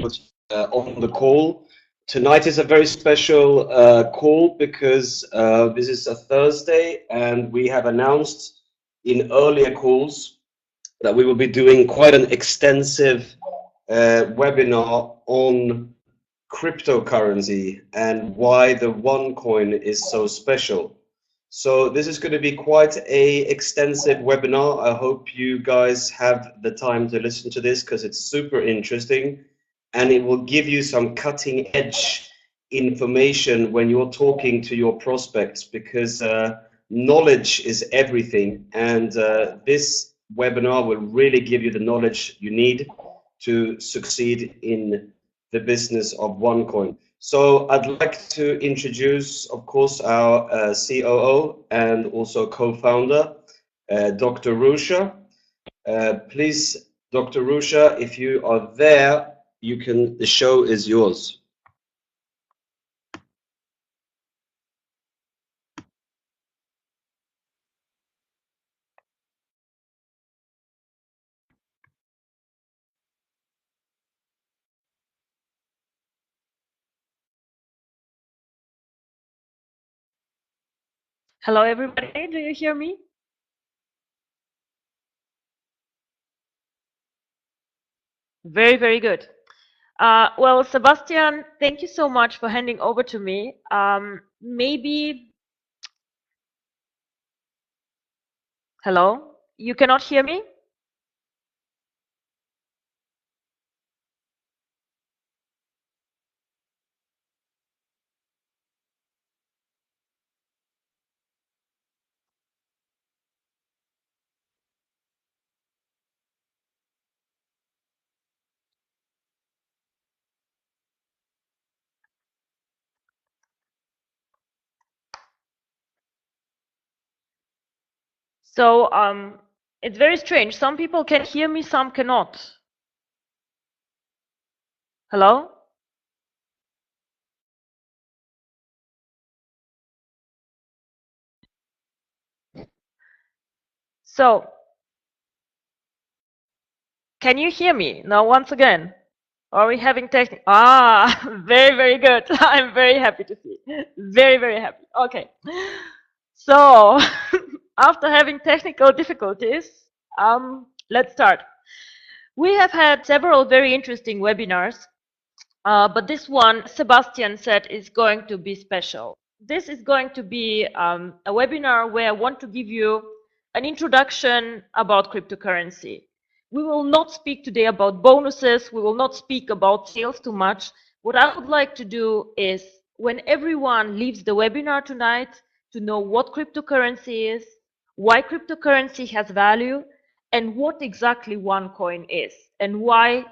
on the call. Tonight is a very special call because this is a Thursday, and we have announced in earlier calls that we will be doing quite an extensive webinar on cryptocurrency and why the OneCoin is so special. So this is going to be quite a extensive webinar. I hope you guys have the time to listen to this because it's super interesting, and it will give you some cutting edge information when you're talking to your prospects, because knowledge is everything, and this webinar will really give you the knowledge you need to succeed in the business of OneCoin. So I'd like to introduce, of course, our COO and also co-founder, Dr. Rusha. Please, Dr. Rusha, if you are there, the show is yours. Hello, everybody. Do you hear me? Very, very good. Well, Sebastian, thank you so much for handing over to me. Maybe, hello, you cannot hear me? So, it's very strange. Some people can hear me, some cannot. Hello? So, can you hear me now once again? Are we having technical? Very, very good. I'm very happy to see. Very, very happy. Okay. So, after having technical difficulties, let's start. We have had several very interesting webinars, but this one, Sebastian said, is going to be special. This is going to be a webinar where I want to give you an introduction about cryptocurrency. We will not speak today about bonuses. We will not speak about sales too much. What I would like to do is, when everyone leaves the webinar tonight, to know what cryptocurrency is, why cryptocurrency has value, and what exactly OneCoin is, and why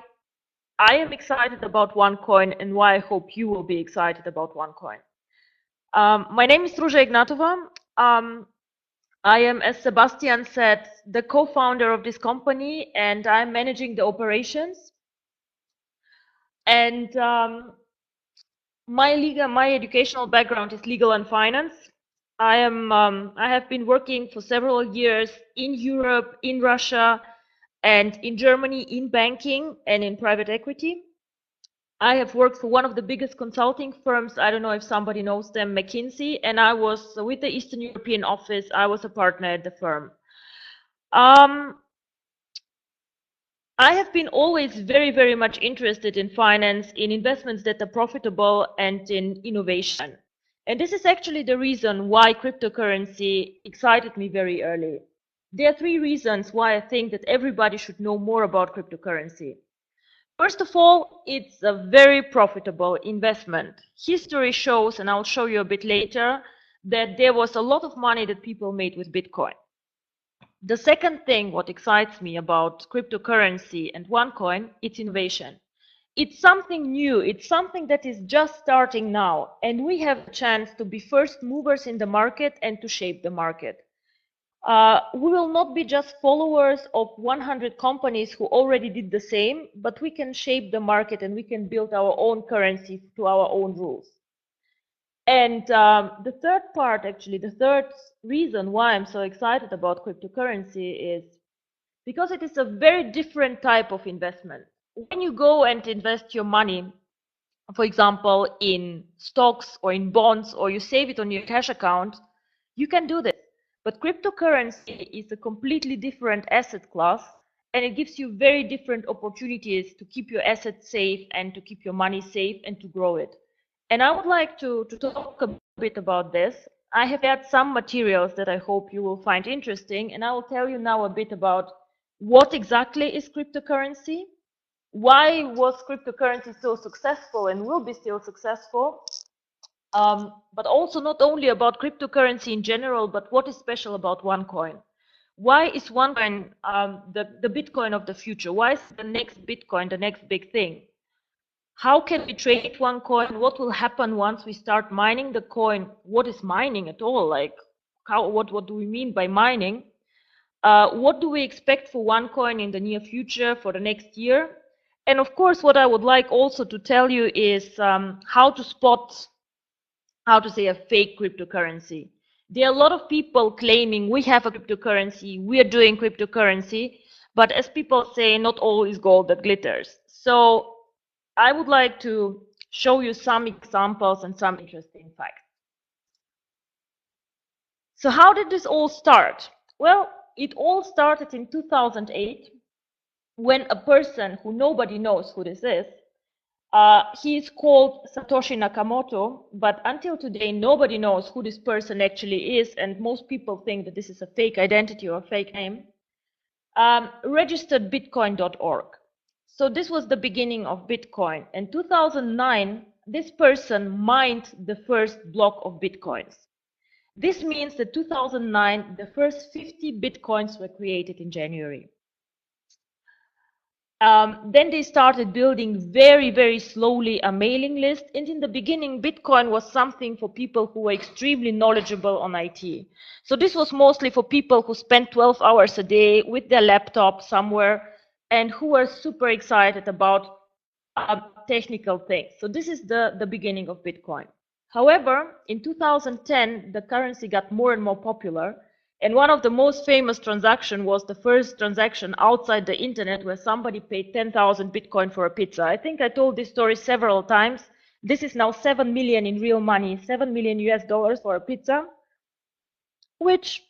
I am excited about OneCoin, and why I hope you will be excited about OneCoin. My name is Ruža Ignatova. I am, as Sebastian said, the co-founder of this company, and I'm managing the operations. And my educational background is legal and finance. I have been working for several years in Europe, in Russia, and in Germany in banking and in private equity. I have worked for one of the biggest consulting firms. I don't know if somebody knows them, McKinsey, and I was with the Eastern European office. I was a partner at the firm. I have been always very, very much interested in finance, in investments that are profitable, and in innovation. And this is actually the reason why cryptocurrency excited me very early. There are three reasons why I think that everybody should know more about cryptocurrency. First of all, it's a very profitable investment. History shows, and I'll show you a bit later, that there was a lot of money that people made with Bitcoin. The second thing, what excites me about cryptocurrency and OneCoin, it's innovation. It's something new. It's something that is just starting now, and we have a chance to be first movers in the market and to shape the market. We will not be just followers of 100 companies who already did the same, but we can shape the market and we can build our own currency to our own rules. And the third part, actually, the third reason why I'm so excited about cryptocurrency is because it is a very different type of investment. when you go and invest your money, for example, in stocks or in bonds, or you save it on your cash account, you can do this. But cryptocurrency is a completely different asset class, and it gives you very different opportunities to keep your assets safe and to keep your money safe and to grow it. And I would like to talk a bit about this. I have had some materials that I hope you will find interesting, and I will tell you now a bit about what exactly is cryptocurrency, why was cryptocurrency so successful and will be still successful, but also not only about cryptocurrency in general, but what is special about OneCoin. Why is OneCoin the Bitcoin of the future? Why is the next Bitcoin the next big thing? How can we trade OneCoin? What will happen once we start mining the coin? What is mining at all? Like, what do we mean by mining? What do we expect for OneCoin in the near future, for the next year? And of course, what I would like also to tell you is how to spot, how to say, a fake cryptocurrency. There are a lot of people claiming we have a cryptocurrency, we are doing cryptocurrency, but as people say, not all is gold that glitters. So I would like to show you some examples and some interesting facts. So how did this all start? Well, it all started in 2008 when a person who nobody knows who this is, he is called Satoshi Nakamoto, but until today nobody knows who this person actually is, and most people think that this is a fake identity or a fake name, registered bitcoin.org. So this was the beginning of Bitcoin. In 2009, this person mined the first block of Bitcoins. This means that 2009, the first 50 Bitcoins were created in January. Then they started building very, very slowly a mailing list. And in the beginning, Bitcoin was something for people who were extremely knowledgeable on IT. So this was mostly for people who spent 12 hours a day with their laptop somewhere and who were super excited about technical things. So this is the beginning of Bitcoin. However, in 2010, the currency got more and more popular. And one of the most famous transactions was the first transaction outside the internet where somebody paid 10,000 Bitcoin for a pizza. I think I told this story several times. This is now 7 million in real money, 7 million US dollars for a pizza, which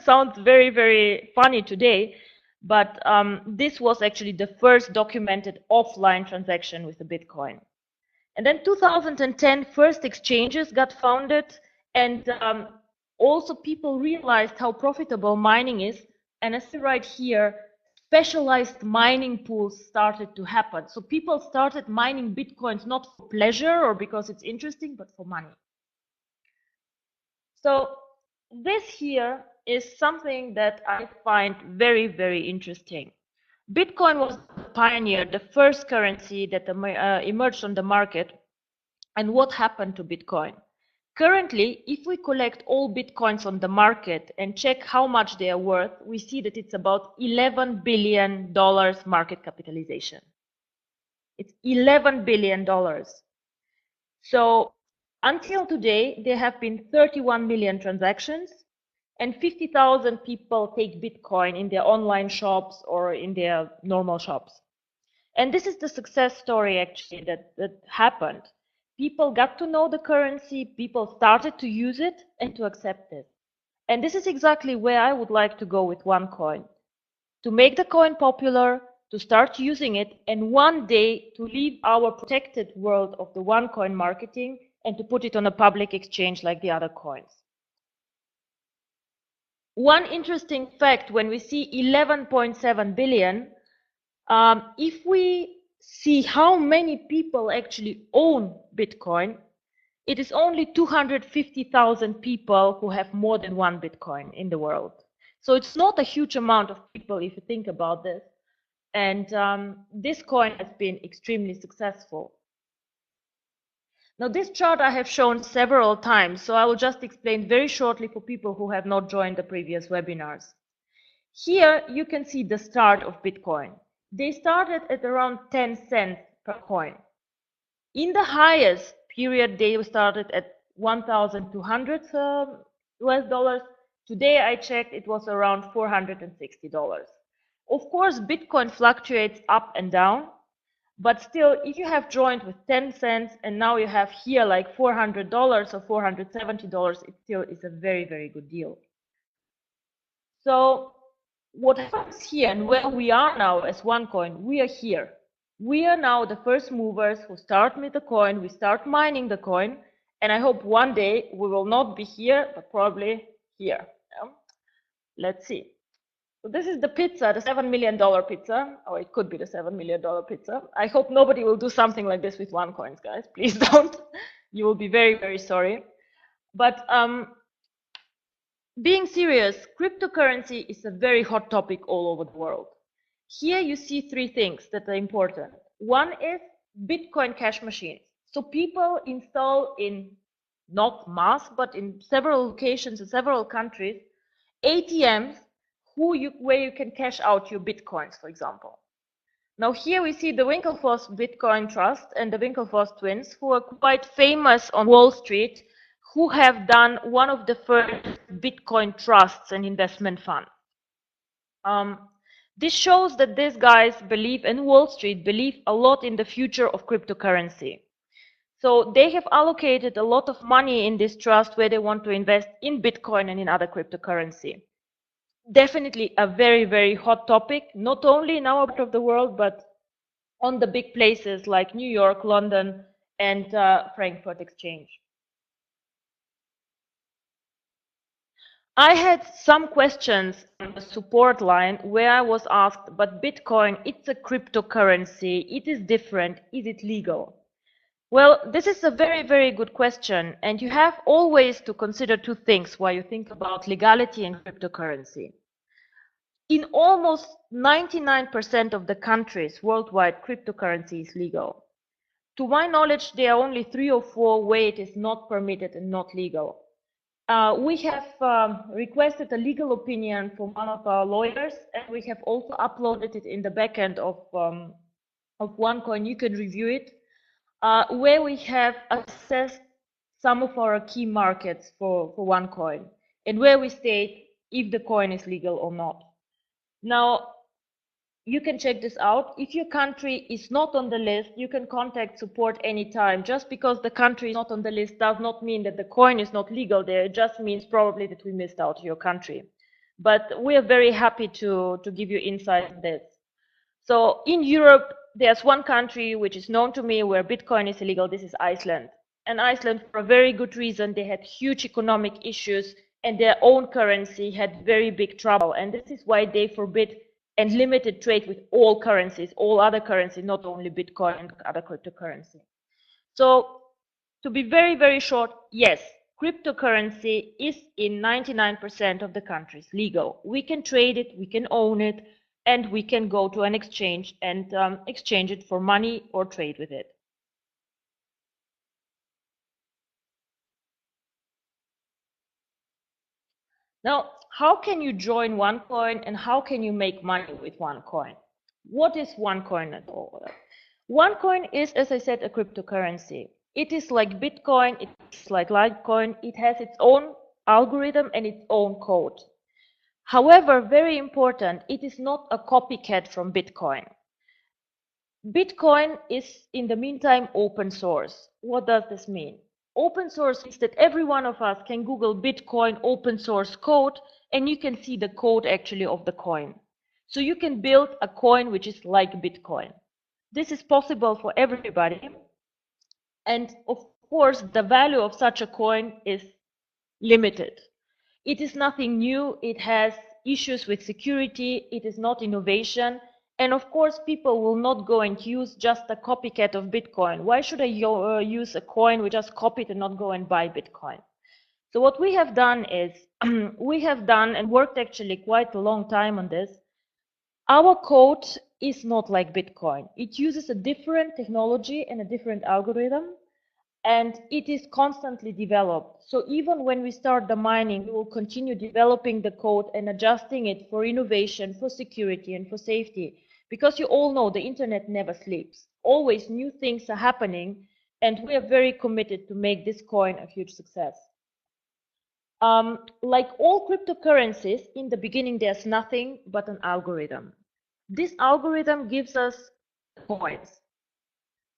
sounds very, very funny today. But this was actually the first documented offline transaction with the Bitcoin. And then 2010, first exchanges got founded, and also people realized how profitable mining is. And as I write here, specialized mining pools started to happen. So people started mining Bitcoins not for pleasure or because it's interesting, but for money. So this here is something that I find very, very interesting. Bitcoin was the pioneer, the first currency that emerged on the market. And what happened to Bitcoin? Currently, if we collect all Bitcoins on the market and check how much they are worth, we see that it's about $11 billion market capitalization. It's $11 billion. So until today, there have been 31 million transactions and 50,000 people take Bitcoin in their online shops or in their normal shops. And this is the success story actually that happened. People got to know the currency, people started to use it and to accept it. And this is exactly where I would like to go with OneCoin. To make the coin popular, to start using it, and one day to leave our protected world of the OneCoin marketing and to put it on a public exchange like the other coins. One interesting fact, when we see 11.7 billion, if we see how many people actually own Bitcoin, it is only 250,000 people who have more than one Bitcoin in the world. So it's not a huge amount of people if you think about this. And this coin has been extremely successful. Now this chart I have shown several times, so I will just explain very shortly for people who have not joined the previous webinars. Here you can see the start of Bitcoin. They started at around 10 cents per coin. In the highest period, they started at 1,200 US dollars. Today I checked, it was around $460. Of course, Bitcoin fluctuates up and down, But still, if you have joined with 10 cents and now you have here like $400 or $470, it still is a very, very good deal. So what happens here and where we are now as OneCoin, we are here. We are now the first movers who start with the coin, we start mining the coin, and I hope one day we will not be here, but probably here. Yeah? Let's see. So this is the pizza, the $7 million pizza, or it could be the $7 million pizza. I hope nobody will do something like this with OneCoins, guys. Please don't. You will be very, very sorry. But being serious, cryptocurrency is a very hot topic all over the world. Here you see three things that are important. One is Bitcoin cash machines. So people install in not mass, but in several locations in several countries, ATMs where you can cash out your Bitcoins, for example. Now here we see the Winklevoss Bitcoin Trust and the Winklevoss twins, who are quite famous on Wall Street, who have done one of the first Bitcoin trusts and investment funds. This shows that these guys believe, and Wall Street believe a lot in the future of cryptocurrency. So they have allocated a lot of money in this trust where they want to invest in Bitcoin and in other cryptocurrency. Definitely a very, very hot topic, not only in our part of the world, but on the big places like New York, London, and Frankfurt Exchange. I had some questions on the support line where I was asked, but Bitcoin, it's a cryptocurrency, it is different, is it legal? Well, this is a very, very good question, and you have always to consider two things while you think about legality and cryptocurrency. In almost 99% of the countries worldwide, cryptocurrency is legal. To my knowledge, there are only 3 or 4 where it is not permitted and not legal. We have requested a legal opinion from one of our lawyers, and we have also uploaded it in the backend of OneCoin. You can review it, where we have assessed some of our key markets for OneCoin, and where we state if the coin is legal or not. Now, you can check this out. If your country is not on the list, you can contact support anytime. Just because the country is not on the list does not mean that the coin is not legal there. It just means probably that we missed out your country. But we are very happy to give you insight on this. So in Europe, there's one country which is known to me where Bitcoin is illegal. This is Iceland. And Iceland, for a very good reason, they had huge economic issues and their own currency had very big trouble. And this is why they forbid and limited trade with all currencies, all other currencies, not only Bitcoin and other cryptocurrency. So to be very, very short, yes, cryptocurrency is in 99% of the countries legal. We can trade it, we can own it, and we can go to an exchange and exchange it for money or trade with it. Now, how can you join OneCoin and how can you make money with OneCoin? What is OneCoin at all? OneCoin is, as I said, a cryptocurrency. It is like Bitcoin, it's like Litecoin, it has its own algorithm and its own code. However, very important, it is not a copycat from Bitcoin. Bitcoin is, in the meantime, open source. What does this mean? Open source means that every one of us can Google Bitcoin open source code and you can see the code actually of the coin. So you can build a coin which is like Bitcoin. This is possible for everybody. And of course, the value of such a coin is limited. It is nothing new. It has issues with security. It is not innovation. And of course, people will not go and use just a copycat of Bitcoin. Why should I use a coin we just copied and not go and buy Bitcoin? So what we have done is, we have done and worked actually quite a long time on this. Our code is not like Bitcoin. It uses a different technology and a different algorithm, and it is constantly developed. So even when we start the mining, we will continue developing the code and adjusting it for innovation, for security, and for safety. Because you all know the internet never sleeps. Always new things are happening, and we are very committed to make this coin a huge success. Like all cryptocurrencies, in the beginning there's nothing but an algorithm. This algorithm gives us coins.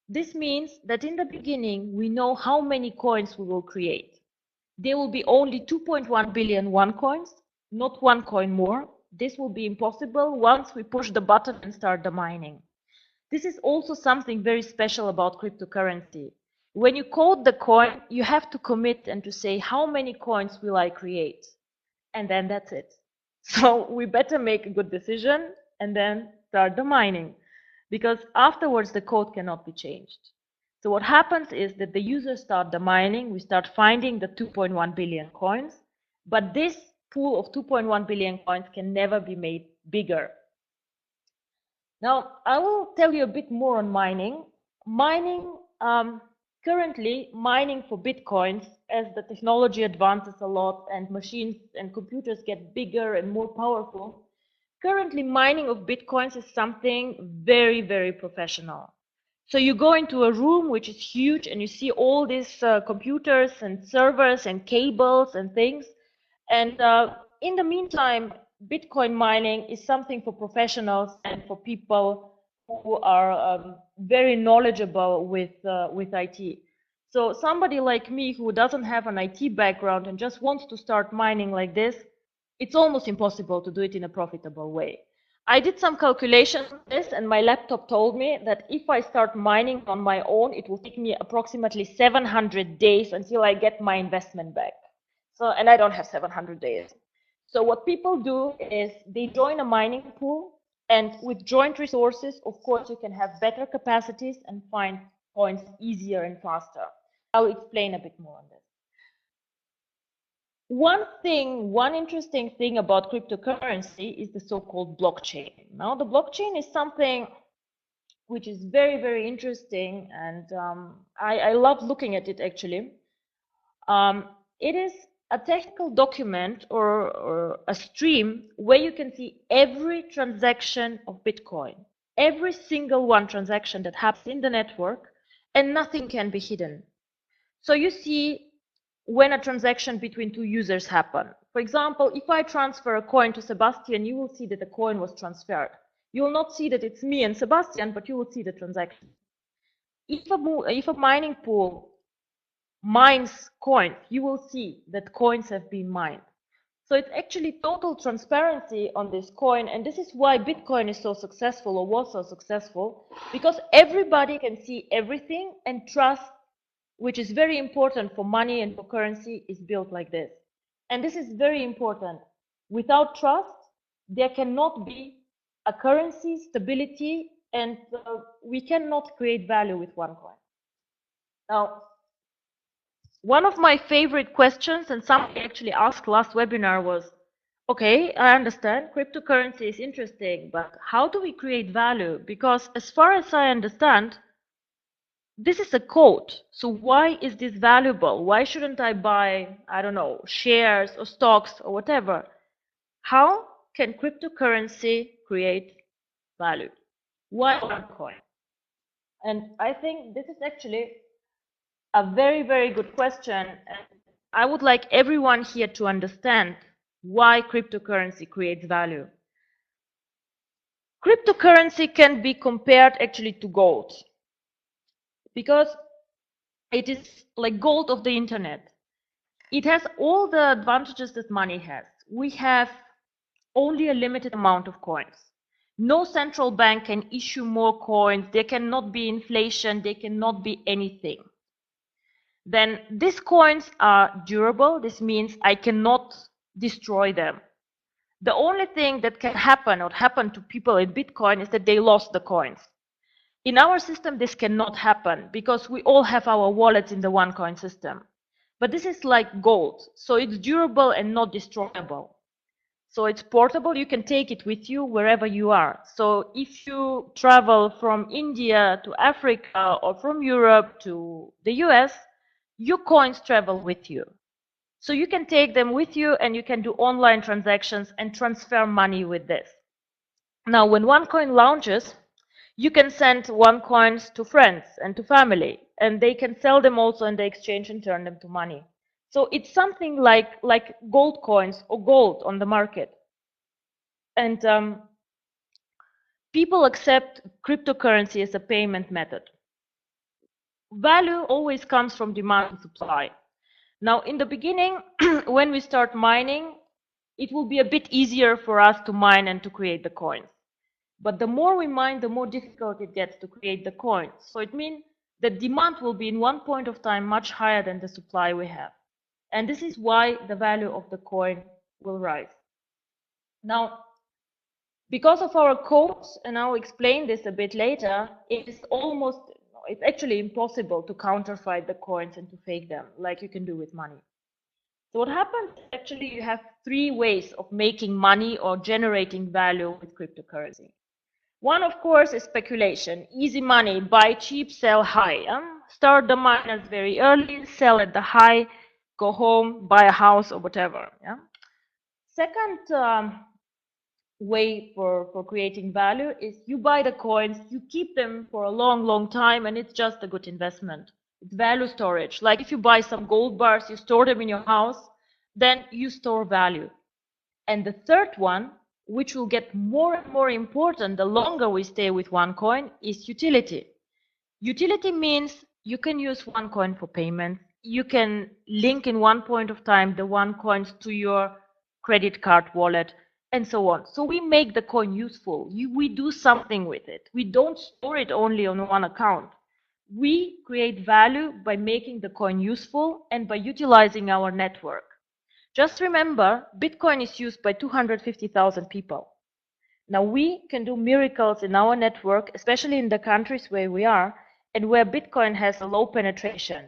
This means that in the beginning, we know how many coins we will create. There will be only 2.1 billion OneCoins, not one coin more. This will be impossible once we push the button and start the mining. This is also something very special about cryptocurrency. When you code the coin, you have to commit and to say how many coins will I create, and then that's it. So we better make a good decision and then start the mining, because afterwards the code cannot be changed. So what happens is that the users start the mining, we start finding the 2.1 billion coins, but this pool of 2.1 billion coins can never be made bigger. Now, I will tell you a bit more on mining. Currently, mining for Bitcoins, as the technology advances a lot and machines and computers get bigger and more powerful, currently mining of Bitcoins is something very, very professional. So you go into a room which is huge and you see all these computers and servers and cables and things. And in the meantime, Bitcoin mining is something for professionals and for people who are very knowledgeable with IT. So somebody like me who doesn't have an IT background and just wants to start mining like this, it's almost impossible to do it in a profitable way. I did some calculations on this, and my laptop told me that if I start mining on my own, it will take me approximately 700 days until I get my investment back. So, and I don't have 700 days. So what people do is they join a mining pool, and with joint resources, of course, you can have better capacities and find coins easier and faster. I'll explain a bit more on this. One interesting thing about cryptocurrency is the so-called blockchain. Now, the blockchain is something which is very, very interesting, and I love looking at it actually. It is a technical document or a stream where you can see every transaction of Bitcoin, every single one transaction that happens in the network, and nothing can be hidden. So you see when a transaction between two users happen. For example, if I transfer a coin to Sebastian, you will see that the coin was transferred. You will not see that it's me and Sebastian, but you will see the transaction. If a mining pool mines coins, you will see that coins have been mined. So it's actually total transparency on this coin, and this is why Bitcoin is so successful or was so successful, because everybody can see everything, and trust, which is very important for money and for currency, is built like this. And this is very important. Without trust, there cannot be a currency stability, and we cannot create value with one coin. Now, one of my favorite questions, and somebody actually asked last webinar, was, okay, I understand cryptocurrency is interesting, but how do we create value? Because as far as I understand, this is a code. So why is this valuable? Why shouldn't I buy, I don't know, shares or stocks or whatever? How can cryptocurrency create value? Why OneCoin? And I think this is actually a very, very good question. And I would like everyone here to understand why cryptocurrency creates value. Cryptocurrency can be compared actually to gold, because it is like gold of the internet. It has all the advantages that money has. We have only a limited amount of coins. No central bank can issue more coins. There cannot be inflation. There cannot be anything. Then these coins are durable. This means I cannot destroy them. The only thing that can happen or happen to people in Bitcoin is that they lost the coins. In our system, this cannot happen because we all have our wallets in the OneCoin system. But this is like gold, so it's durable and not destroyable. So it's portable, you can take it with you wherever you are. So if you travel from India to Africa or from Europe to the US, your coins travel with you. So you can take them with you and you can do online transactions and transfer money with this. Now, when OneCoin launches, you can send OneCoins to friends and to family, and they can sell them also in the exchange and turn them to money. So it's something like gold coins or gold on the market. And people accept cryptocurrency as a payment method. value always comes from demand and supply. Now, in the beginning, when we start mining, it will be a bit easier for us to mine and to create the coins. But the more we mine, the more difficult it gets to create the coins. So it means the demand will be in one point of time much higher than the supply we have. And this is why the value of the coin will rise. Now, because of our codes, and I'll explain this a bit later, it's actually impossible to counterfeit the coins and to fake them like you can do with money. So what happens, actually, you have three ways of making money or generating value with cryptocurrency. One, of course, is speculation. Easy money, buy cheap, sell high. Start the miners very early, sell at the high, go home, buy a house or whatever. Yeah? Second way for creating value is you buy the coins, you keep them for a long time, and it's just a good investment. It's value storage. Like if you buy some gold bars, you store them in your house, then you store value. And the third one, which will get more and more important the longer we stay with OneCoin, is utility. Utility means you can use OneCoin for payments. You can link in one point of time the OneCoins to your credit card wallet and so on. So we make the coin useful. We do something with it. We don't store it only on one account. We create value by making the coin useful and by utilizing our network. Just remember, Bitcoin is used by 250,000 people. Now we can do miracles in our network, especially in the countries where we are and where Bitcoin has a low penetration.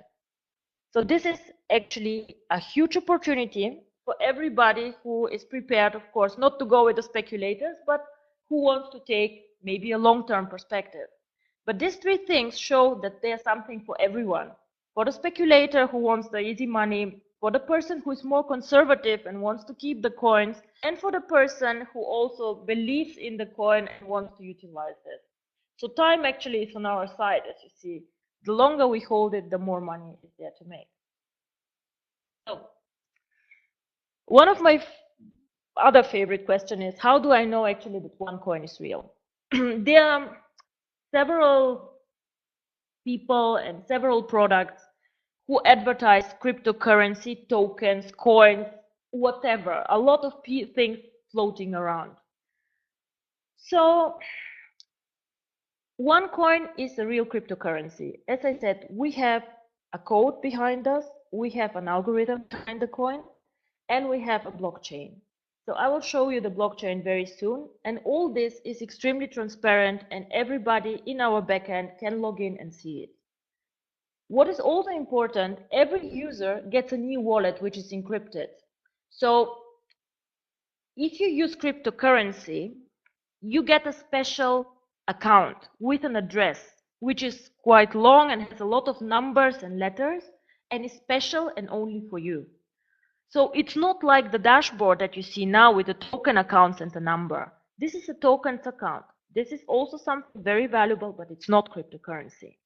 So this is actually a huge opportunity for everybody who is prepared, of course, not to go with the speculators, but who wants to take maybe a long-term perspective. But these three things show that there's something for everyone. For the speculator who wants the easy money, for the person who is more conservative and wants to keep the coins, and for the person who also believes in the coin and wants to utilize it. So time actually is on our side, as you see. The longer we hold it, the more money is there to make. So, one of my other favorite question is, how do I know actually that OneCoin is real? There are several people and several products who advertise cryptocurrency, tokens, coins, whatever, a lot of things floating around. So OneCoin is a real cryptocurrency. As I said, we have a code behind us, we have an algorithm behind the coin, and we have a blockchain. So I will show you the blockchain very soon, and all this is extremely transparent and everybody in our backend can log in and see it. What is also important, every user gets a new wallet which is encrypted. So if you use cryptocurrency, you get a special account with an address which is quite long and has a lot of numbers and letters and is special and only for you. So it's not like the dashboard that you see now with the token accounts and the number. This is a tokens account. This is also something very valuable, but it's not cryptocurrency.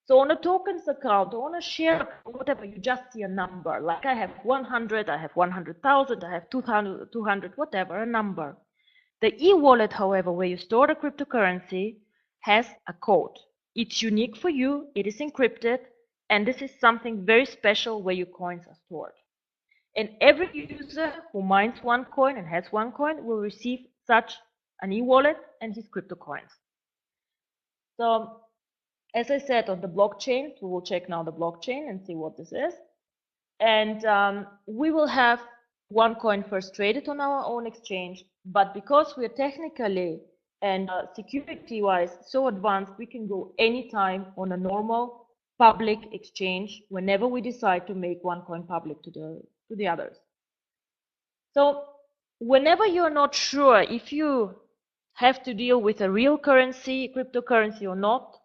So on a tokens account, or on a share account, whatever, you just see a number. Like I have 100, I have 100,000, I have 200, whatever, a number. The e-wallet, however, where you store the cryptocurrency, has a code. It's unique for you, it is encrypted, and this is something very special where your coins are stored. And every user who mines OneCoin and has OneCoin will receive such an e-wallet and his crypto coins. So, as I said, on the blockchain, we will check now the blockchain and see what this is. And we will have OneCoin first traded on our own exchange, but because we are technically and security-wise so advanced, we can go anytime on a normal public exchange whenever we decide to make OneCoin public to the others. So whenever you're not sure if you have to deal with a real currency, cryptocurrency or not,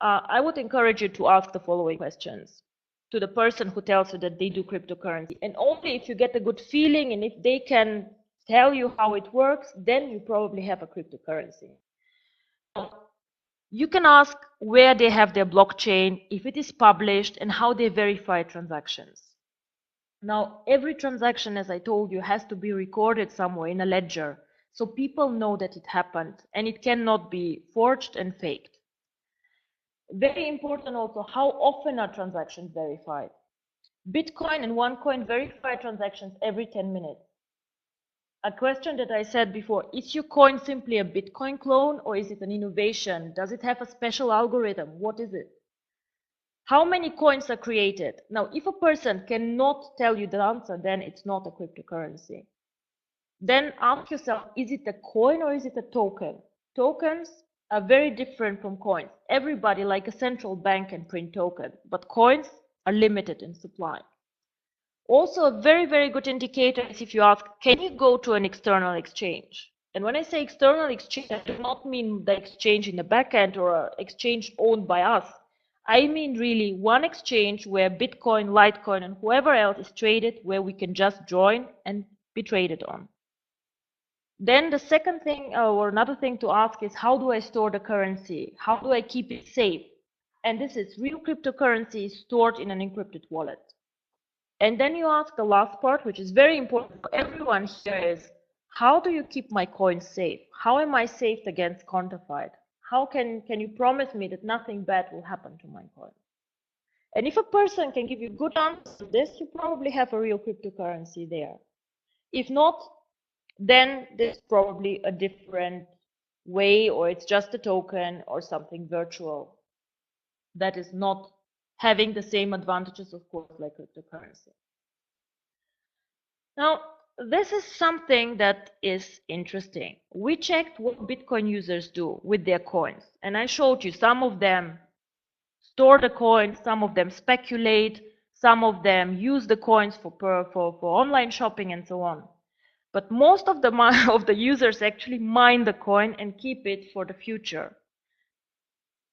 I would encourage you to ask the following questions to the person who tells you that they do cryptocurrency. And only if you get a good feeling and if they can tell you how it works, then you probably have a cryptocurrency. You can ask where they have their blockchain, if it is published, and how they verify transactions. Now, every transaction, as I told you, has to be recorded somewhere in a ledger, so people know that it happened, and it cannot be forged and faked. Very important also, how often are transactions verified? Bitcoin and OneCoin verify transactions every 10 minutes. A question that I said before, is your coin simply a Bitcoin clone or is it an innovation? Does it have a special algorithm? What is it? How many coins are created? Now, if a person cannot tell you the answer, then it's not a cryptocurrency. Then ask yourself, is it a coin or is it a token? Tokens are very different from coins. Everybody, like a central bank, can print tokens, but coins are limited in supply. Also, a very, very good indicator is if you ask, can you go to an external exchange? And when I say external exchange, I do not mean the exchange in the backend or an exchange owned by us. I mean really one exchange where Bitcoin, Litecoin, and whoever else is traded, where we can just join and be traded on. Then the second thing or another thing to ask is, how do I store the currency? How do I keep it safe? And this is real cryptocurrency stored in an encrypted wallet. And then you ask the last part, which is very important for everyone here, is how do you keep my coins safe? How am I safe against counterfeit? How can you promise me that nothing bad will happen to my coin? And if a person can give you good answers to this, you probably have a real cryptocurrency there. If not, then there's probably a different way, or it's just a token or something virtual that is not having the same advantages, of course, like cryptocurrency. Now, this is something that is interesting. We checked what Bitcoin users do with their coins, and I showed you some of them store the coins, some of them speculate, some of them use the coins for online shopping and so on. But most of the users actually mine the coin and keep it for the future.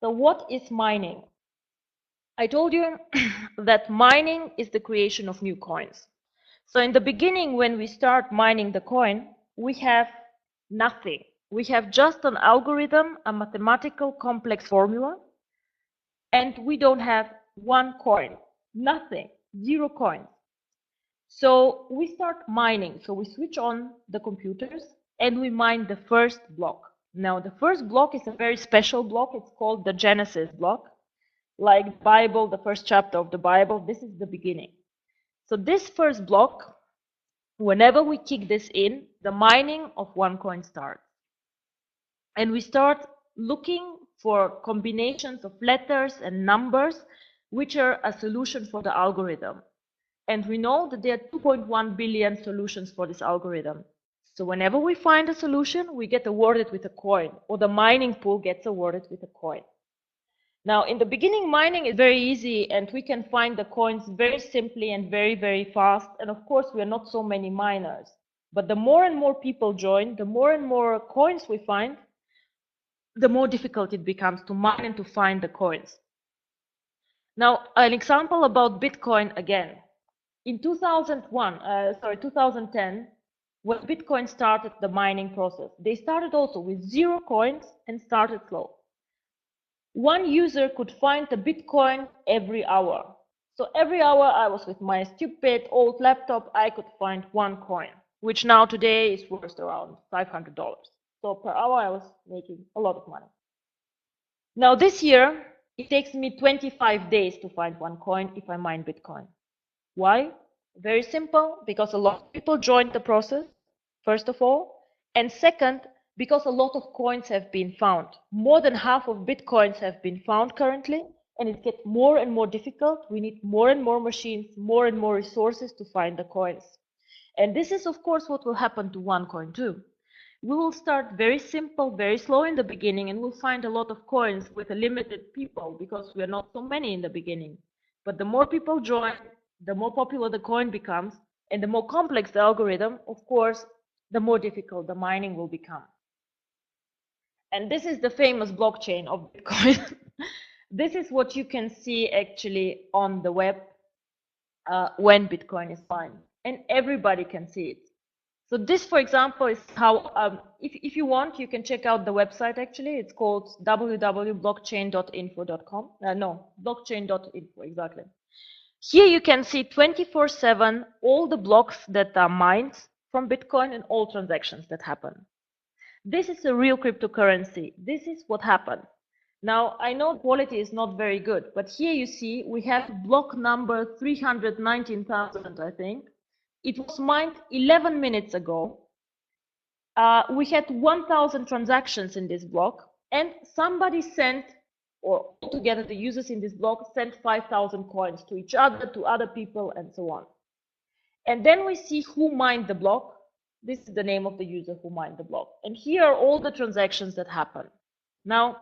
So what is mining? I told you that mining is the creation of new coins. So in the beginning, when we start mining the coin, we have nothing. We have just an algorithm, a mathematical complex formula, and we don't have one coin, nothing, 0 coins. So we start mining. So we switch on the computers and we mine the first block. Now the first block is a very special block. It's called the Genesis block. Like the Bible, the first chapter of the Bible, this is the beginning. So this first block, whenever we kick this in, the mining of OneCoin starts. And we start looking for combinations of letters and numbers, which are a solution for the algorithm. And we know that there are 2.1 billion solutions for this algorithm. So whenever we find a solution, we get awarded with a coin, or the mining pool gets awarded with a coin. Now, in the beginning, mining is very easy, and we can find the coins very simply and very, very fast. And of course, we are not so many miners. But the more and more people join, the more and more coins we find, the more difficult it becomes to mine and to find the coins. Now, an example about Bitcoin again. In 2010, when Bitcoin started the mining process, they started also with 0 coins and started slow. One user could find a Bitcoin every hour. So every hour I was with my stupid old laptop, I could find 1 coin, which now today is worth around $500. So per hour I was making a lot of money. Now this year, it takes me 25 days to find 1 coin if I mine Bitcoin. Why? Very simple, because a lot of people joined the process, first of all. And second, because a lot of coins have been found. More than half of Bitcoins have been found currently, and it gets more and more difficult. We need more and more machines, more and more resources to find the coins. And this is, of course, what will happen to OneCoin too. We will start very simple, very slow in the beginning, and we'll find a lot of coins with a limited people because we are not so many in the beginning. But the more people join, the more popular the coin becomes, and the more complex the algorithm, of course, the more difficult the mining will become. And this is the famous blockchain of Bitcoin. This is what you can see actually on the web when Bitcoin is mined, and everybody can see it. So this, for example, is how, if you want, you can check out the website actually. It's called www.blockchain.info.com. Blockchain.info, exactly. Here you can see 24/7 all the blocks that are mined from Bitcoin and all transactions that happen. This is a real cryptocurrency. This is what happened. Now, I know quality is not very good, but here you see we have block number 319,000, I think. It was mined 11 minutes ago. We had 1,000 transactions in this block, and somebody sent, or altogether the users in this block sent 5,000 coins to each other, to other people, and so on. And then we see who mined the block. This is the name of the user who mined the block. And here are all the transactions that happen. Now,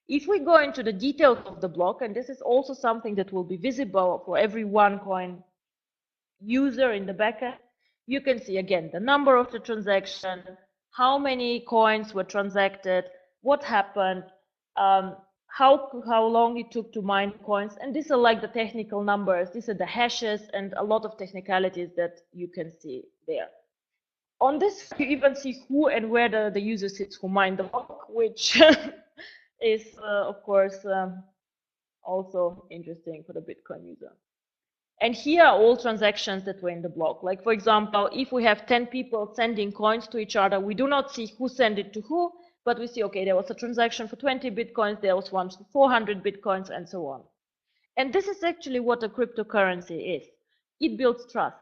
if we go into the details of the block, and this is also something that will be visible for every OneCoin user in the backend, you can see again the number of the transaction, how many coins were transacted, what happened, how long it took to mine coins, and these are like the technical numbers. These are the hashes and a lot of technicalities that you can see there. On this, you even see who and where the user sits who mined the block, which is, of course, also interesting for the Bitcoin user. And here are all transactions that were in the block. Like, for example, if we have 10 people sending coins to each other, we do not see who sent it to who, but we see, okay, there was a transaction for 20 Bitcoins, there was one for 400 Bitcoins, and so on. And this is actually what a cryptocurrency is. It builds trust.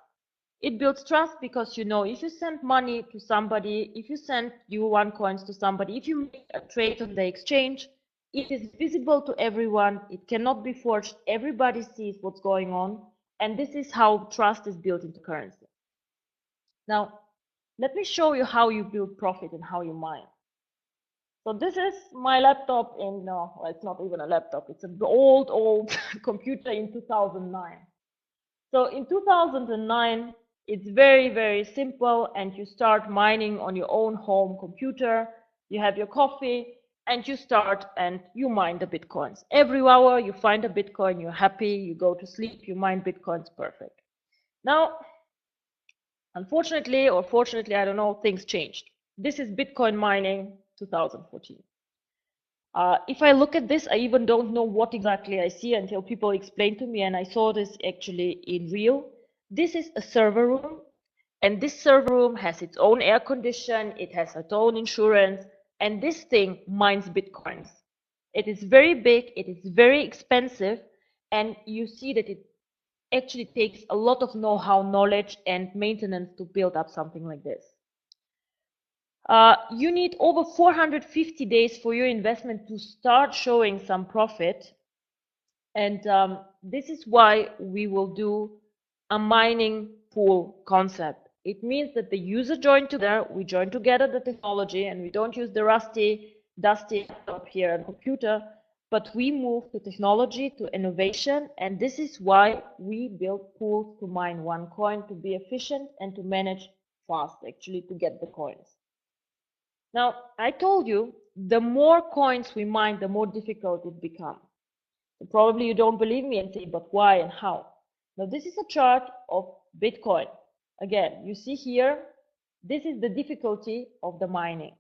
It builds trust because, you know, if you send money to somebody, if you send OneCoins to somebody, if you make a trade on the exchange, it is visible to everyone. It cannot be forged. Everybody sees what's going on. And this is how trust is built into currency. Now, let me show you how you build profit and how you mine. So this is my laptop in, no, well, it's not even a laptop. It's an old computer in 2009. So in 2009, it's very, very simple, and you start mining on your own home computer. You have your coffee, and you start and you mine the Bitcoins. Every hour you find a Bitcoin, you're happy, you go to sleep, you mine Bitcoins, perfect. Now, unfortunately, or fortunately, I don't know, things changed. This is Bitcoin mining 2014. If I look at this, I even don't know what exactly I see until people explain to me, and I saw this actually in real. This is a server room, and this server room has its own air condition, it has its own insurance, and this thing mines Bitcoins. It is very big, it is very expensive, and you see that it actually takes a lot of know-how, knowledge, and maintenance to build up something like this. You need over 450 days for your investment to start showing some profit. And this is why we will do a mining pool concept. It means that the user join together, we join together the technology, and we don't use the rusty, dusty laptop here and computer, but we move to technology, to innovation, and this is why we build pools to mine OneCoin, to be efficient and to manage fast, actually, to get the coins. Now, I told you, the more coins we mine, the more difficult it becomes. So probably you don't believe me and say, but why and how? Now, this is a chart of Bitcoin. Again, you see here, this is the difficulty of the mining.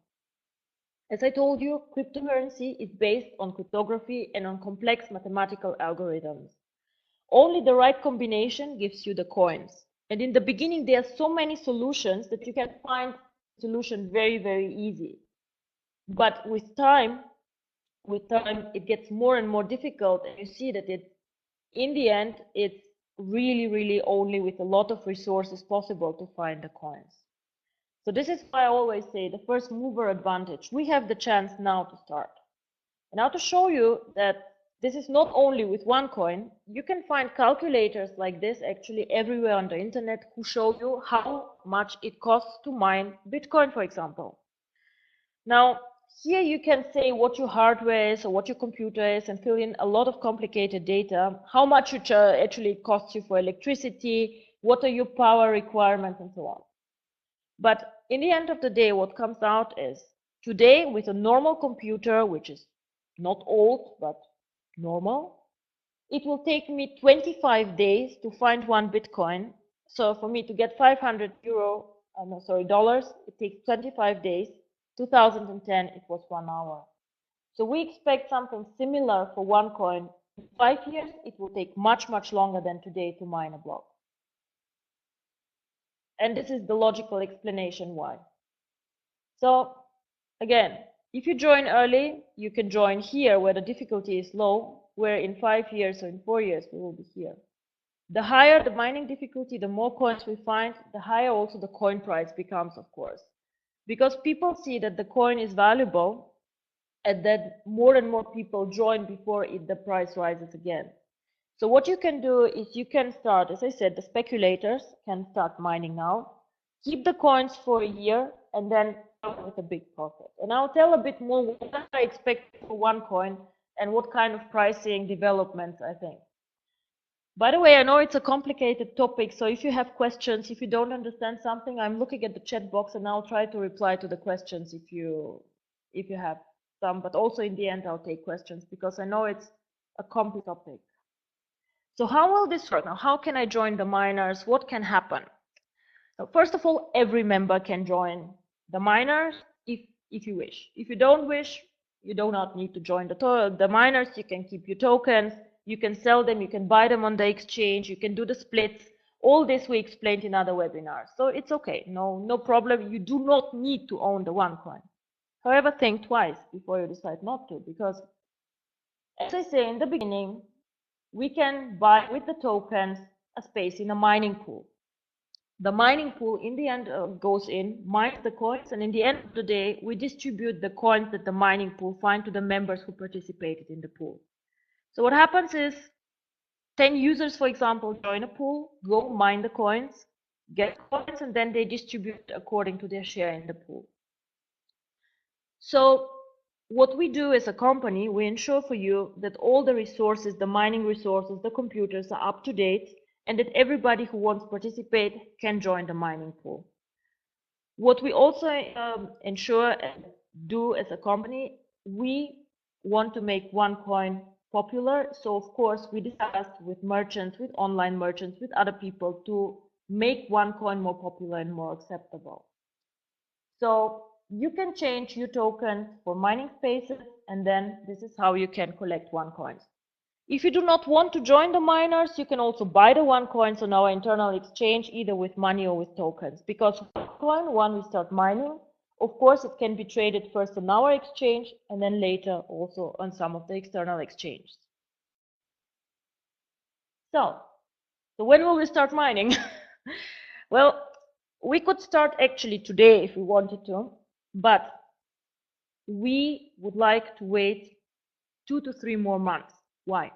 As I told you, cryptocurrency is based on cryptography and on complex mathematical algorithms. Only the right combination gives you the coins. And in the beginning, there are so many solutions that you can find a solution very, very easy. But with time, it gets more and more difficult, and you see that in the end, it's really only with a lot of resources possible to find the coins. So this is why I always say the first mover advantage. We have the chance now to start. And now to show you that this is not only with OneCoin, you can find calculators like this actually everywhere on the internet who show you how much it costs to mine Bitcoin, for example. Now, here you can say what your hardware is or what your computer is and fill in a lot of complicated data, how much it actually costs you for electricity, what are your power requirements, and so on. But in the end of the day, what comes out is today with a normal computer, which is not old, but normal, it will take me 25 days to find one Bitcoin. So for me to get 500 dollars, it takes 25 days. 2010, it was 1 hour. So we expect something similar for OneCoin. In 5 years, it will take much longer than today to mine a block. And this is the logical explanation why. So again, If you join early, you can join here where the difficulty is low, where in 5 years or in 4 years we will be here. The higher the mining difficulty, the more coins we find, the higher also the coin price becomes, of course. Because people see that the coin is valuable and that more and more people join before the price rises again. So what you can do is you can start, as I said, the speculators can start mining now, keep the coins for a year, and then come with a big profit. And I'll tell a bit more what I expect for one coin and what kind of pricing developments I think. By the way, I know it's a complicated topic, so if you have questions, if you don't understand something, I'm looking at the chat box and I'll try to reply to the questions if you have some, but also in the end I'll take questions because I know it's a complex topic. So how will this work? Now, how can I join the miners? What can happen? Now, first of all, every member can join the miners if you wish. If you don't wish, you do not need to join the miners. You can keep your tokens. You can sell them. You can buy them on the exchange. You can do the splits. All this we explained in other webinars. So it's okay. No problem. You do not need to own the OneCoin. However, think twice before you decide not to, because as I say in the beginning, we can buy with the tokens a space in a mining pool. The mining pool in the end goes in, mines the coins, and in the end of the day, we distribute the coins that the mining pool find to the members who participated in the pool. So what happens is 10 users, for example, join a pool, go mine the coins, get coins, and then they distribute according to their share in the pool. So what we do as a company, we ensure for you that all the resources, the mining resources, the computers are up to date, and that everybody who wants to participate can join the mining pool. What we also ensure and do as a company, we want to make OneCoin popular. So of course we discussed with merchants, with online merchants, with other people to make OneCoin more popular and more acceptable. So you can change your tokens for mining spaces, and then this is how you can collect OneCoins. If you do not want to join the miners, you can also buy the OneCoins on our internal exchange, either with money or with tokens. Because OneCoin, when we start mining, of course, it can be traded first on our exchange and then later also on some of the external exchanges. So when will we start mining? Well, we could start actually today if we wanted to, but we would like to wait 2 to 3 more months. Why?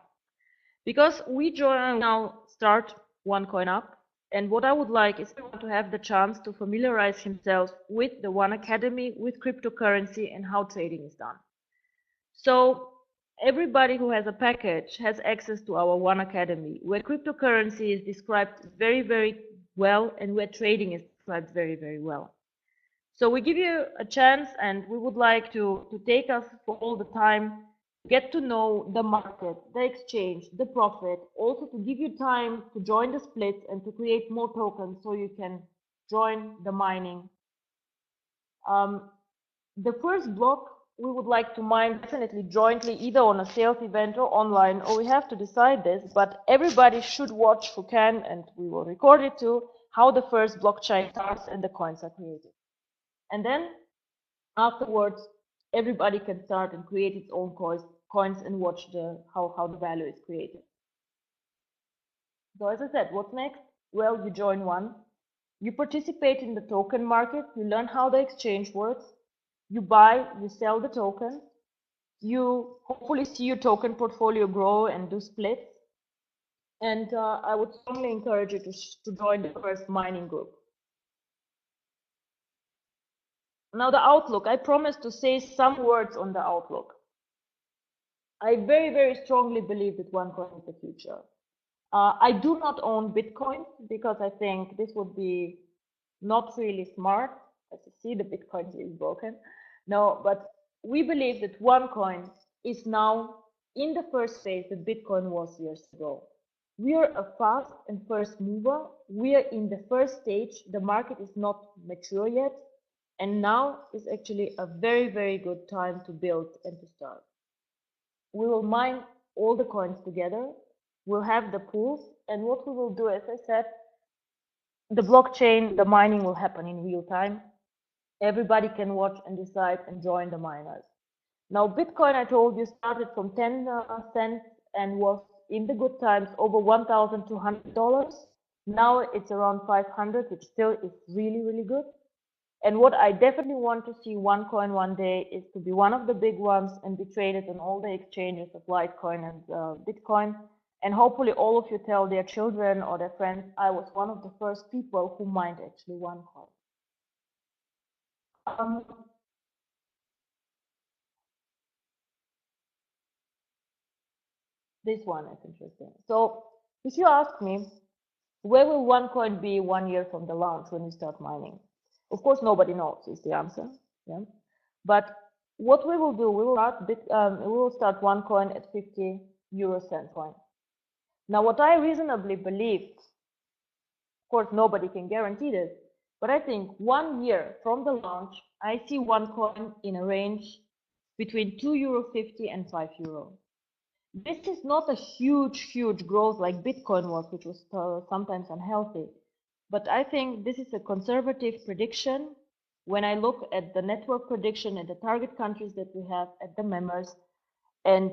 Because we now start OneCoin Up, and what I would like is to have the chance to familiarize himself with the One Academy, with cryptocurrency and how trading is done. So everybody who has a package has access to our One Academy, where cryptocurrency is described very, very well and where trading is described very, very well. So we give you a chance, and we would like to take us for all the time, get to know the market, the exchange, the profit, also to give you time to join the splits and to create more tokens so you can join the mining. The first block we would like to mine definitely jointly, either on a sales event or online, or we have to decide this, but everybody should watch who can, and we will record it too, how the first blockchain starts and the coins are created. And then afterwards, everybody can start and create its own coins and watch how the value is created. So as I said, what's next? Well, you join one. You participate in the token market. You learn how the exchange works. You buy, you sell the token. You hopefully see your token portfolio grow and do splits. And I would strongly encourage you to join the first mining group. Now the outlook, I promised to say some words on the outlook. I very, very strongly believe that OneCoin is the future. I do not own Bitcoin because I think this would be not really smart. As you see, the Bitcoin is broken. No, but we believe that OneCoin is now in the first phase that Bitcoin was years ago. We are a fast and first mover. We are in the first stage. The market is not mature yet. And now is actually a very, very good time to build and to start. We will mine all the coins together. We'll have the pools. And what we will do, as I said, the blockchain, the mining will happen in real time. Everybody can watch and decide and join the miners. Now, Bitcoin, I told you, started from 10 cents and was in the good times over $1,200. Now it's around 500, which still is really, really good. And what I definitely want to see OneCoin one day is to be one of the big ones and be traded on all the exchanges of Litecoin and Bitcoin. And hopefully all of you tell their children or their friends, I was one of the first people who mined actually OneCoin. This one is interesting. So if you ask me, where will OneCoin be 1 year from the launch when we start mining? Of course, nobody knows is the answer. Yeah. But what we will do, we will start OneCoin at 50 euro cent coin. Now, what I reasonably believe, of course, nobody can guarantee this, but I think 1 year from the launch, I see OneCoin in a range between €2.50 and €5. This is not a huge growth like Bitcoin was, which was sometimes unhealthy. But I think this is a conservative prediction. When I look at the network prediction and the target countries that we have, at the members, and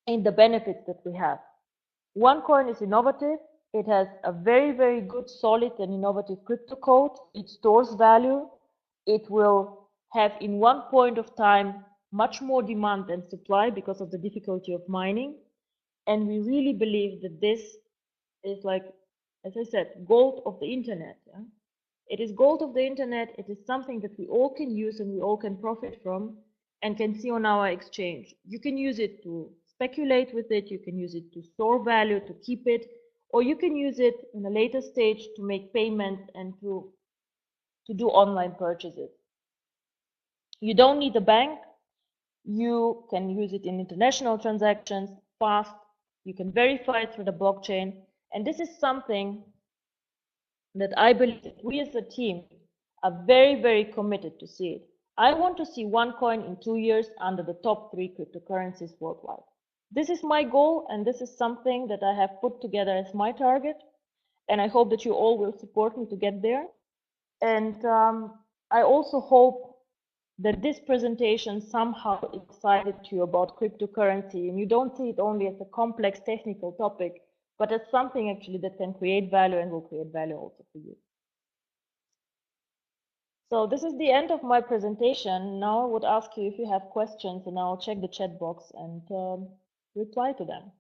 in the benefits that we have. OneCoin is innovative. It has a very good, solid and innovative crypto code. It stores value. It will have in one point of time much more demand than supply because of the difficulty of mining. And we really believe that this is, like, as I said, gold of the internet. Yeah? It is gold of the internet. It is something that we all can use and we all can profit from and can see on our exchange. You can use it to speculate with it. You can use it to store value, to keep it, or you can use it in a later stage to make payments and to do online purchases. You don't need a bank. You can use it in international transactions, fast. You can verify it through the blockchain. And this is something that I believe that we as a team are very committed to see it. I want to see OneCoin in 2 years under the top 3 cryptocurrencies worldwide. This is my goal, and this is something that I have put together as my target. And I hope that you all will support me to get there. And I also hope that this presentation somehow excited you about cryptocurrency, and you don't see it only as a complex technical topic, but as something actually that can create value and will create value also for you. So this is the end of my presentation. Now I would ask you if you have questions, and I'll check the chat box and reply to them.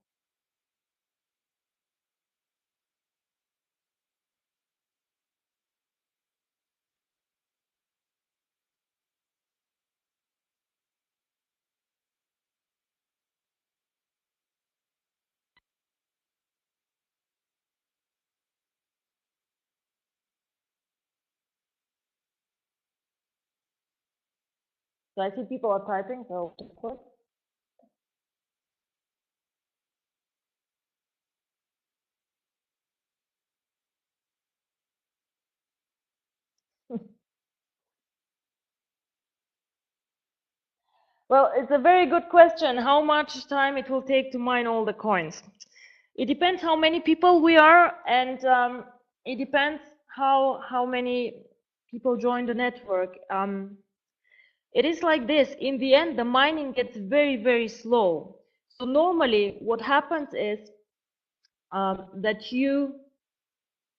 So I see people are typing, so of course. Well, it's a very good question. How much time it will take to mine all the coins? It depends how many people we are, and it depends how many people join the network. It is like this. In the end, the mining gets very slow. So normally what happens is that you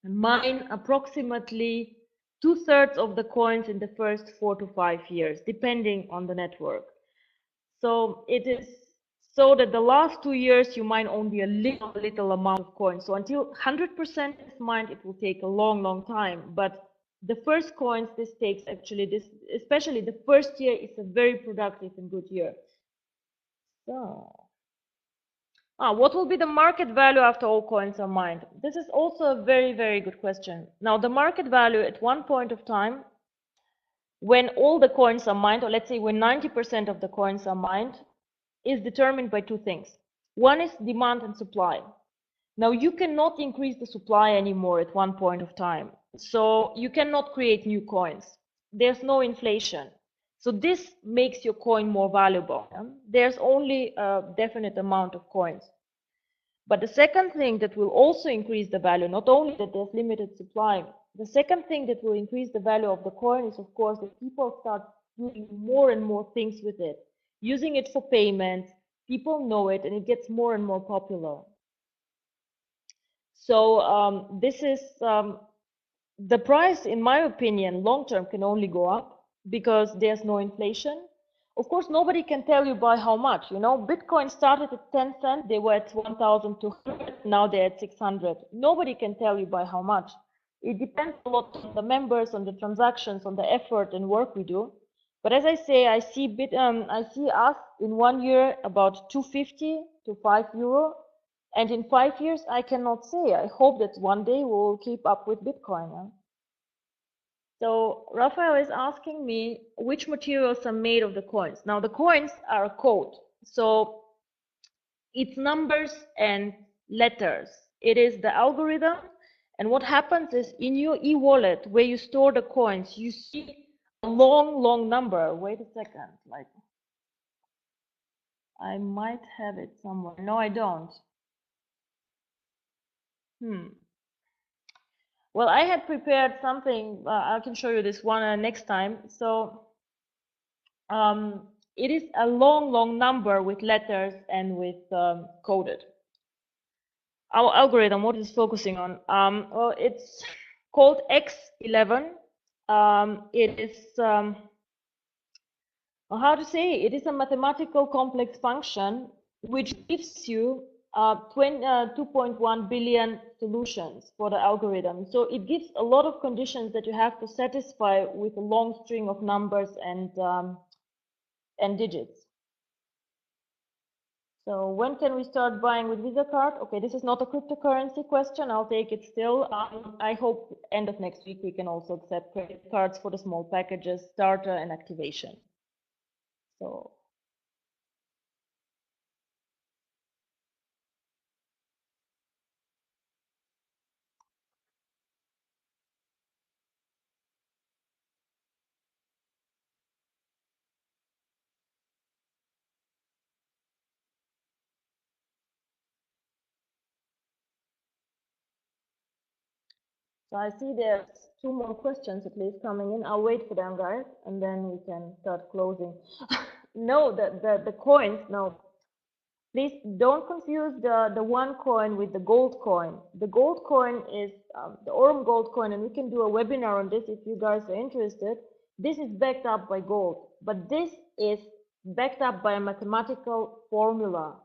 mine approximately 2/3 of the coins in the first 4 to 5 years, depending on the network. So it is so that the last 2 years you mine only a little amount of coins. So until 100% is mined, it will take a long time. But the first coins, this takes actually especially the first year is a very productive and good year. So, what will be the market value after all coins are mined? This is also a very good question. Now, the market value at one point of time, when all the coins are mined, or let's say when 90% of the coins are mined, is determined by two things. One is demand and supply. Now, you cannot increase the supply anymore at one point of time. So you cannot create new coins. There's no inflation. So this makes your coin more valuable. There's only a definite amount of coins. But the second thing that will also increase the value, not only that there's limited supply, The second thing that will increase the value of the coin is, of course, that people start doing more and more things with it, using it for payments. People know it, and it gets more and more popular. So this is the price, in my opinion, long term can only go up because there's no inflation. Of course, nobody can tell you by how much. You know, Bitcoin started at 10 cents, they were at 1,200, now they're at 600. Nobody can tell you by how much. It depends a lot on the members, on the transactions, on the effort and work we do. But as I say, I see us in 1 year about 250 to €5. And in 5 years, I cannot say. I hope that one day we'll keep up with Bitcoin. Yeah? So Raphael is asking me which materials are made of the coins. Now the coins are a code. So it's numbers and letters. It is the algorithm. And what happens is in your e-wallet where you store the coins, you see a long, long number. Wait a second. Like I might have it somewhere. No, I don't. Well, I had prepared something. I can show you this one next time. So it is a long, long number with letters and with coded. Our algorithm, what is focusing on? Well, it's called X11. It is, how to say, it is a mathematical complex function which gives you 2.1 billion solutions for the algorithm. So it gives a lot of conditions that you have to satisfy with a long string of numbers and digits. So when can we start buying with Visa card? Okay, this is not a cryptocurrency question. I'll take it still. I hope end of next week we can also accept credit cards for the small packages, starter and activation. So I see there's two more questions at least coming in. I'll wait for them, guys, and then we can start closing. No, the coins, no. Please don't confuse the one coin with the gold coin. The gold coin is the Aurum gold coin, and we can do a webinar on this if you guys are interested. This is backed up by gold, but this is backed up by a mathematical formula.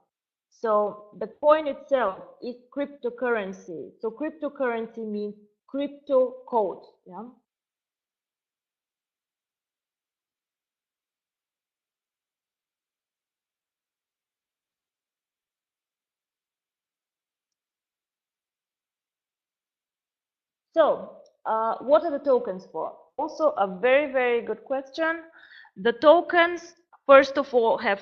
So the coin itself is cryptocurrency. So cryptocurrency means crypto code. Yeah. So what are the tokens for? Also a very, very good question. The tokens, first of all, have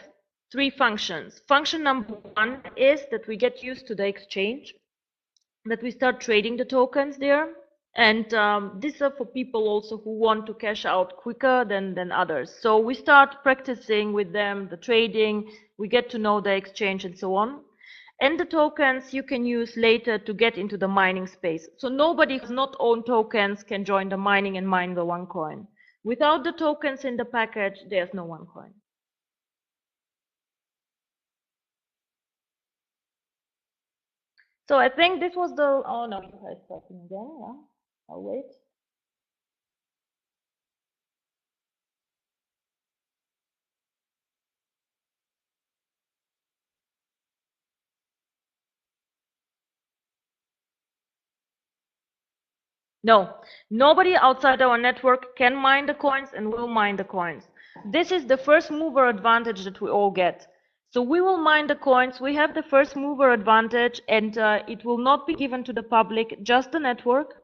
three functions. Function number one is that we get used to the exchange, that we start trading the tokens there. And these are for people also who want to cash out quicker than others. So we start practicing with them, the trading, we get to know the exchange and so on. And the tokens you can use later to get into the mining space. So nobody who does not own tokens can join the mining and mine the OneCoin. Without the tokens in the package, there's no OneCoin. So I think this was the, oh no, you guys talking again, yeah, I'll wait. No, nobody outside our network can mine the coins and will mine the coins. This is the first mover advantage that we all get. So we will mine the coins, we have the first mover advantage, and it will not be given to the public, just the network.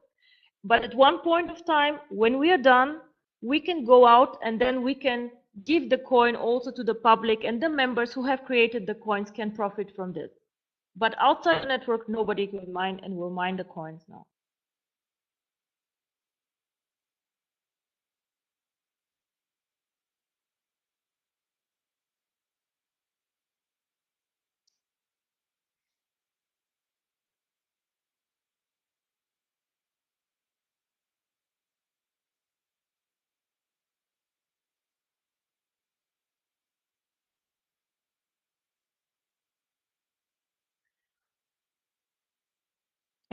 But at one point of time, when we are done, we can go out and then we can give the coin also to the public, and the members who have created the coins can profit from this. But outside the network, nobody can mine and will mine the coins now.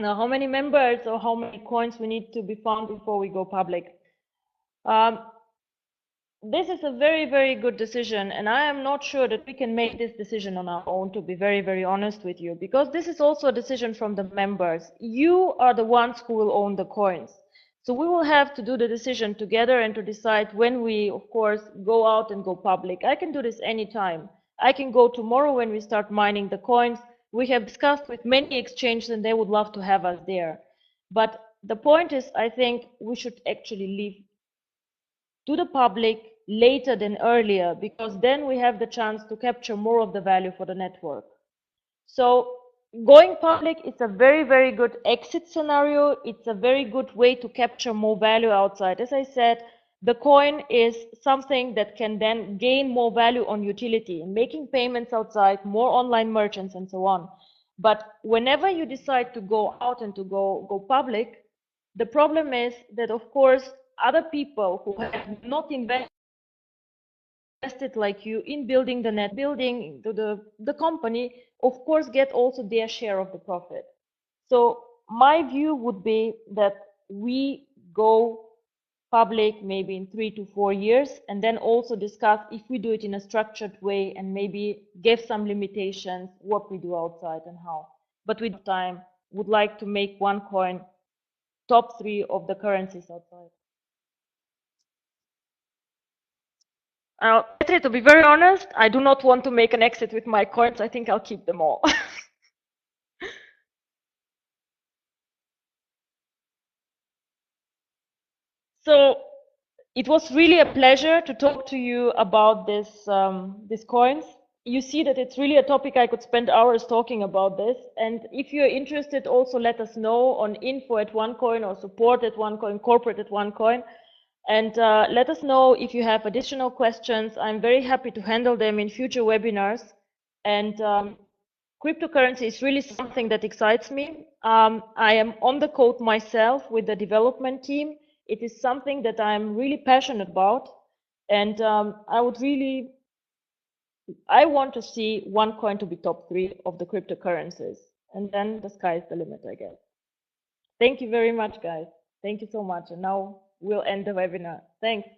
Now, how many members or how many coins we need to be found before we go public? Um, this is a very, very good decision, and I am not sure that we can make this decision on our own, to be very, very honest with you, because this is also a decision from the members. You are the ones who will own the coins. So we will have to do the decision together and to decide when we, of course, go out and go public. I can do this anytime. I can go tomorrow when we start mining the coins. We have discussed with many exchanges and they would love to have us there. But the point is, I think we should actually leave to the public later than earlier, because then we have the chance to capture more of the value for the network. So going public is a very, very good exit scenario. It's a very good way to capture more value outside. As I said, the coin is something that can then gain more value on utility, making payments outside, more online merchants and so on. But whenever you decide to go out and to go public, the problem is that, of course, other people who have not invested like you in building the net, building the company, of course, get also their share of the profit. So my view would be that we go public maybe in 3 to 4 years, and then also discuss if we do it in a structured way and maybe give some limitations what we do outside and how. But with time, would like to make OneCoin top 3 of the currencies outside. Petri, to be very honest, I do not want to make an exit with my coins. I think I'll keep them all. So it was really a pleasure to talk to you about these coins. You see that it's really a topic I could spend hours talking about this. And if you're interested, also let us know on info@OneCoin or support@OneCoin, corporate@OneCoin. And let us know if you have additional questions. I'm very happy to handle them in future webinars. And cryptocurrency is really something that excites me. I am on the code myself with the development team. It is something that I'm really passionate about. And I want to see OneCoin to be top 3 of the cryptocurrencies. And then the sky is the limit, I guess. Thank you very much, guys. Thank you so much. And now we'll end the webinar. Thanks.